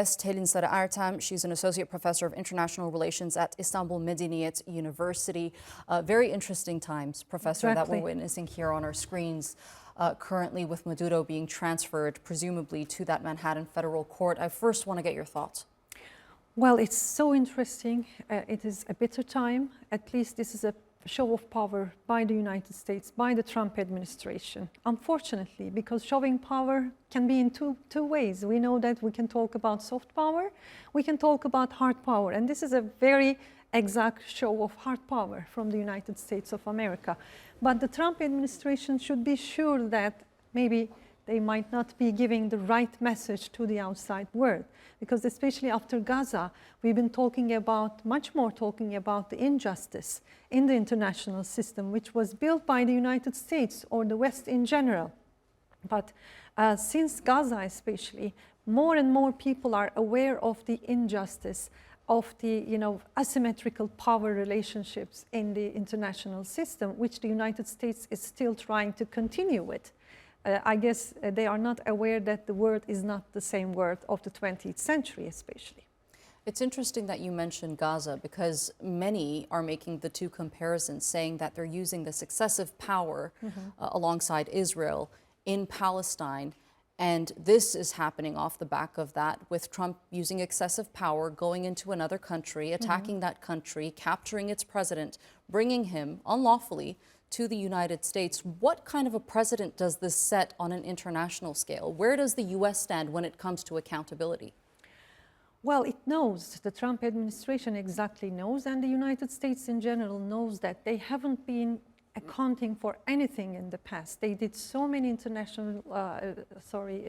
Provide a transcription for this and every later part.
Helin Ertem. She's an associate professor of international relations at Istanbul Medeniyet University. Very interesting times, Professor, that we're witnessing here on our screens currently, with Maduro being transferred, presumably, to that Manhattan federal court. I first want to get your thoughts. Well, it's so interesting. It is a bitter time. At least this is a show of power by the United States, by the Trump administration. Unfortunately, because showing power can be in two ways. We know that we can talk about soft power, we can talk about hard power, and this is a very exact show of hard power from the United States of America. But the Trump administration should be sure that maybe they might not be giving the right message to the outside world. Because especially after Gaza, we've been talking about, much more talking about the injustice in the international system, which was built by the United States or the West in general. But since Gaza especially, more and more people are aware of the injustice of the asymmetrical power relationships in the international system, which the United States is still trying to continue with. I guess they are not aware that the word is not the same word of the 20th century, especially. It's interesting that you mentioned Gaza, because many are making the two comparisons, saying that they're using this excessive power alongside Israel in Palestine. And this is happening off the back of that, with Trump using excessive power, going into another country, attacking that country, capturing its president, bringing him unlawfully to the United States. What kind of a precedent does this set on an international scale? Where does the U.S. stand when it comes to accountability? Well, it knows, the Trump administration exactly knows, and the United States in general knows that they haven't been accounting for anything in the past. They did so many international,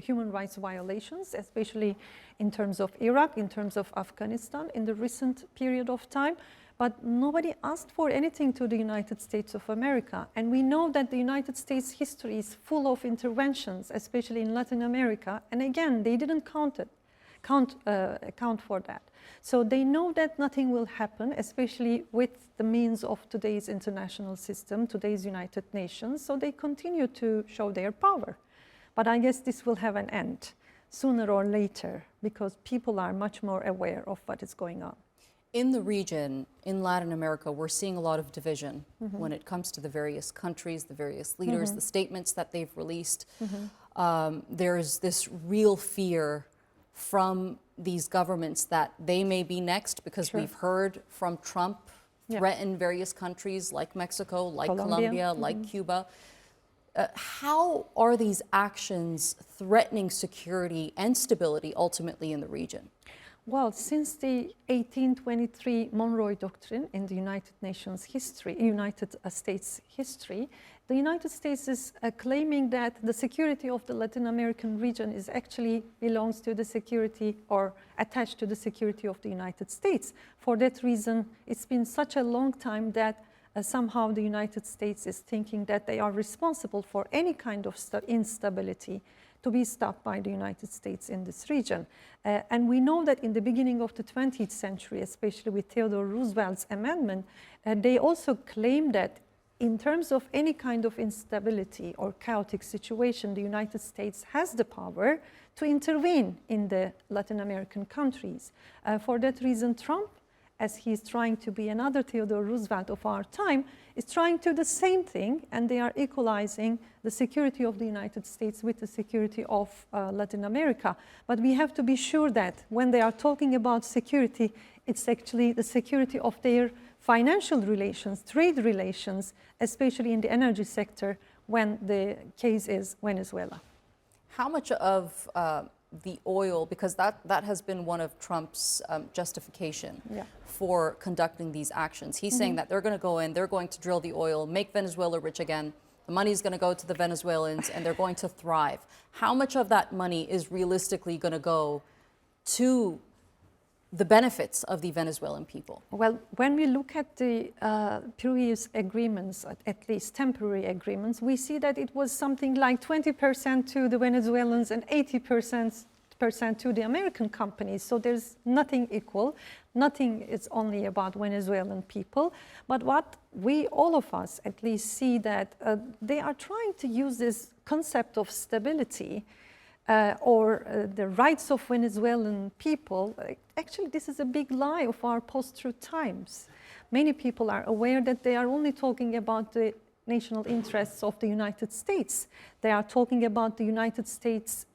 human rights violations, especially in terms of Iraq, in terms of Afghanistan, in the recent period of time. But nobody asked for anything to the United States of America. And we know that the United States history is full of interventions, especially in Latin America. And again, they didn't account for that. So they know that nothing will happen, especially with the means of today's international system, today's United Nations. So they continue to show their power. But I guess this will have an end sooner or later, because people are much more aware of what is going on. In the region, in Latin America, we're seeing a lot of division when it comes to the various countries, the various leaders, the statements that they've released. There's this real fear from these governments that they may be next, because we've heard from Trump threaten various countries like Mexico, like Colombia, like Cuba. How are these actions threatening security and stability ultimately in the region? Well, since the 1823 Monroe Doctrine in the United States history, the United States is claiming that the security of the Latin American region is actually belongs to the security, or attached to the security of the United States. For that reason, it's been such a long time that somehow the United States is thinking that they are responsible for any kind of instability to be stopped by the United States in this region. And we know that in the beginning of the 20th century, especially with Theodore Roosevelt's amendment, they also claimed that in terms of any kind of instability or chaotic situation, the United States has the power to intervene in the Latin American countries. For that reason, Trump, as he's trying to be another Theodore Roosevelt of our time, is trying to do the same thing, and they are equalizing the security of the United States with the security of Latin America. But we have to be sure that when they are talking about security, it's actually the security of their financial relations, trade relations, especially in the energy sector, when the case is Venezuela. How much of the oil, because that has been one of Trump's justification for conducting these actions. He's saying that they're going to go in, they're going to drill the oil, make Venezuela rich again. The money is going to go to the Venezuelans, and they're going to thrive. How much of that money is realistically going to go to the benefits of the Venezuelan people? Well, when we look at the previous agreements, at least temporary agreements, we see that it was something like 20% to the Venezuelans and 80% to the American companies. So there's nothing equal. Nothing is only about Venezuelan people. But what we, all of us at least, see that they are trying to use this concept of stability the rights of Venezuelan people, actually this is a big lie of our post-truth times. Many people are aware that they are only talking about the national interests of the United States. They are talking about the United States'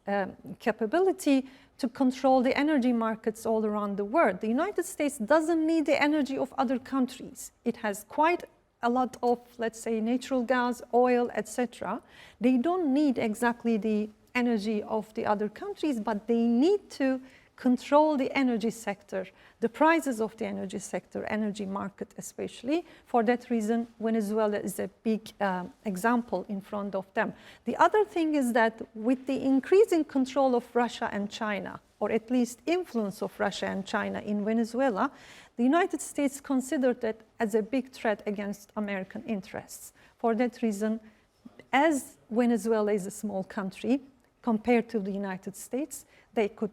capability to control the energy markets all around the world. The United States doesn't need the energy of other countries. It has quite a lot of, let's say, natural gas, oil, etc. They don't need exactly the energy of the other countries, but they need to control the energy sector, the prices of the energy sector, energy market especially. For that reason, Venezuela is a big example in front of them. The other thing is that with the increasing control of Russia and China, or at least influence of Russia and China in Venezuela, the United States considered that as a big threat against American interests. For that reason, as Venezuela is a small country compared to the United States, they could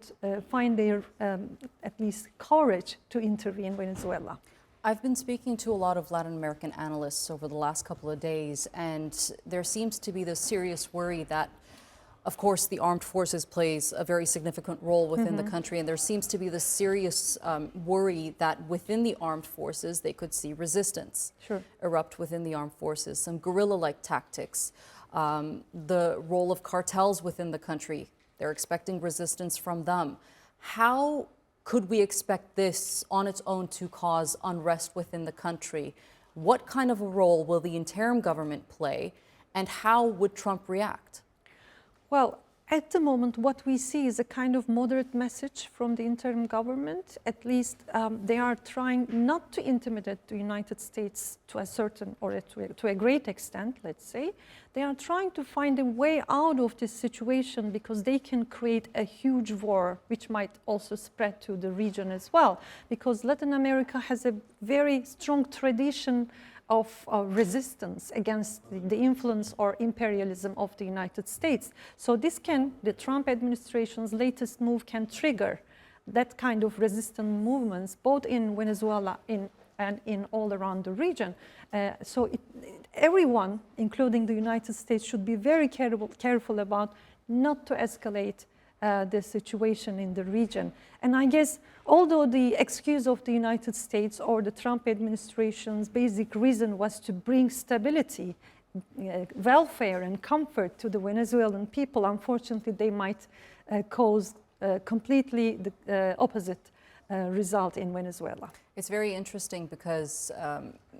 find their, at least, courage to intervene in Venezuela. I've been speaking to a lot of Latin American analysts over the last couple of days, and there seems to be this serious worry that, of course, the armed forces plays a very significant role within the country, and there seems to be this serious worry that within the armed forces, they could see resistance erupt within the armed forces, some guerrilla-like tactics, the role of cartels within the country. They're expecting resistance from them. How could we expect this on its own to cause unrest within the country? What kind of a role will the interim government play, and how would Trump react? Well, at the moment, what we see is a kind of moderate message from the interim government. At least they are trying not to intimidate the United States to a certain, or to a great extent, let's say. They are trying to find a way out of this situation because they can create a huge war, which might also spread to the region as well. Because Latin America has a very strong tradition of resistance against the influence or imperialism of the United States. So this can, the Trump administration's latest move can trigger that kind of resistant movements, both in Venezuela and in all around the region. Everyone, including the United States, should be very careful about not to escalate the situation in the region. And I guess, although the excuse of the United States or the Trump administration's basic reason was to bring stability, welfare and comfort to the Venezuelan people, unfortunately they might cause completely the opposite result in Venezuela. It's very interesting because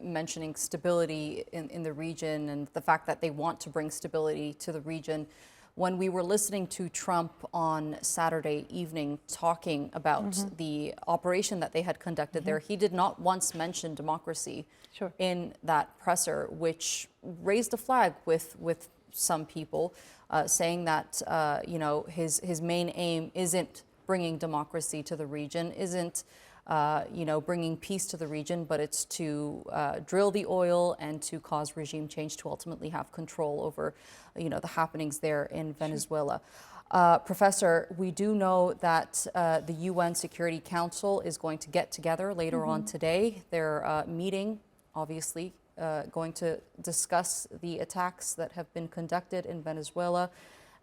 mentioning stability in the region and the fact that they want to bring stability to the region, when we were listening to Trump on Saturday evening talking about the operation that they had conducted there, he did not once mention democracy in that presser, which raised a flag with some people, saying that his main aim isn't bringing democracy to the region, isn't bringing peace to the region, but it's to drill the oil and to cause regime change, to ultimately have control over, the happenings there in Venezuela. Professor, we do know that the UN Security Council is going to get together later on today. They're meeting, obviously, going to discuss the attacks that have been conducted in Venezuela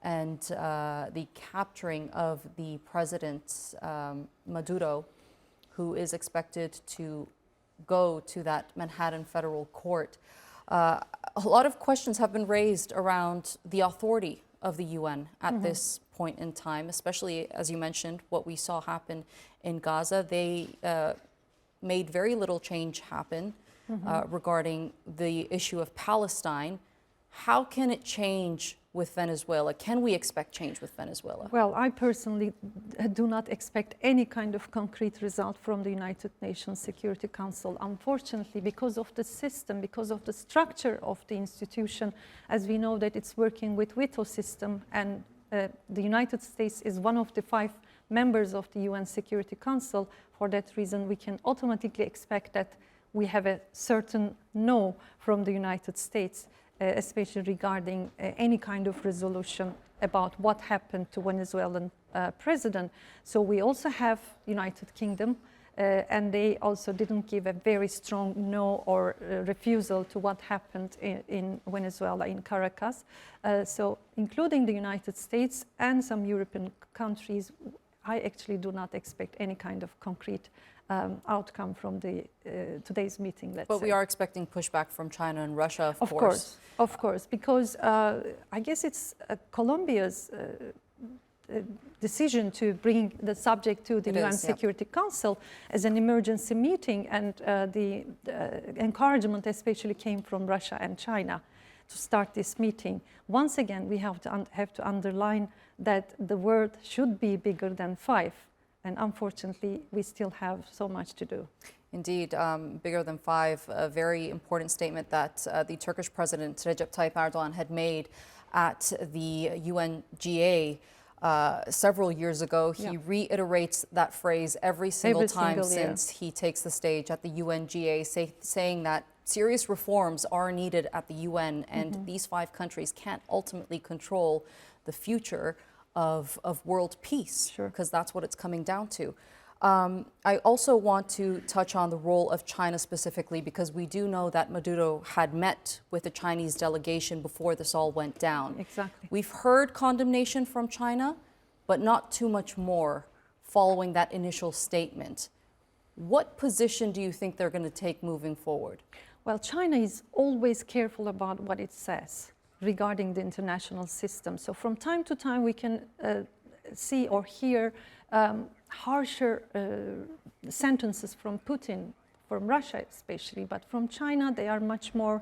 and the capturing of the President Maduro, who is expected to go to that Manhattan federal court. A lot of questions have been raised around the authority of the UN at this point in time, especially, as you mentioned, what we saw happen in Gaza. They made very little change happen regarding the issue of Palestine. How can it change with Venezuela? Can we expect change with Venezuela? Well, I personally do not expect any kind of concrete result from the United Nations Security Council, unfortunately, because of the system, because of the structure of the institution. As we know that it's working with veto system, and the United States is one of the 5 members of the UN Security Council. For that reason, we can automatically expect that we have a certain no from the United States, especially regarding any kind of resolution about what happened to Venezuelan president. So we also have United Kingdom And they also didn't give a very strong no or refusal to what happened in Venezuela, in Caracas. So including the United States and some European countries, I actually do not expect any kind of concrete outcome from the today's meeting, let's say. But we are expecting pushback from China and Russia, of course. Of course, because I guess it's Colombia's decision to bring the subject to the UN Security Council as an emergency meeting, and the encouragement especially came from Russia and China to start this meeting. Once again, we have to underline that the world should be bigger than 5, and unfortunately, we still have so much to do. Indeed, bigger than 5, a very important statement that the Turkish President Recep Tayyip Erdogan had made at the UNGA several years ago. He reiterates that phrase every single time since he takes the stage at the UNGA, saying that serious reforms are needed at the UN, and these 5 countries can't ultimately control the future of world peace, because that's what it's coming down to. I also want to touch on the role of China specifically, because we do know that Maduro had met with the Chinese delegation before this all went down. Exactly. We've heard condemnation from China, but not too much more following that initial statement. What position do you think they're going to take moving forward? Well, China is always careful about what it says regarding the international system. So from time to time, we can see or hear harsher sentences from Putin, from Russia especially, but from China, they are much more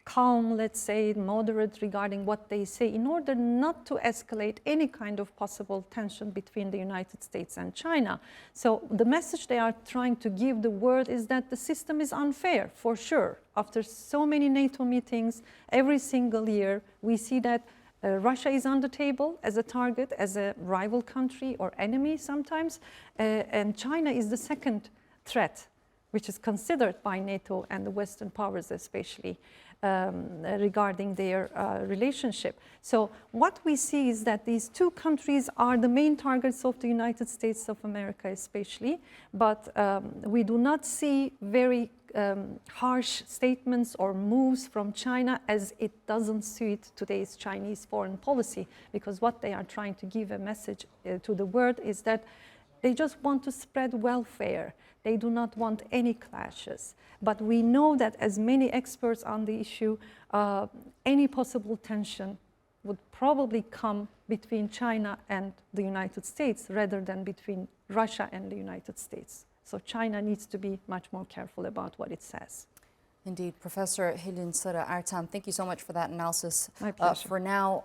calm, let's say, moderate regarding what they say, in order not to escalate any kind of possible tension between the United States and China. So the message they are trying to give the world is that the system is unfair, for sure. After so many NATO meetings, every single year, we see that Russia is on the table as a target, as a rival country or enemy sometimes, and China is the second threat, which is considered by NATO and the Western powers especially, regarding their relationship. So what we see is that these 2 countries are the main targets of the United States of America especially, but we do not see very harsh statements or moves from China, as it doesn't suit today's Chinese foreign policy, because what they are trying to give a message to the world is that they just want to spread welfare. They do not want any clashes. But we know that as many experts on the issue, any possible tension would probably come between China and the United States rather than between Russia and the United States. So China needs to be much more careful about what it says. Indeed. Professor Helin Ertem, thank you so much for that analysis. My pleasure. For now,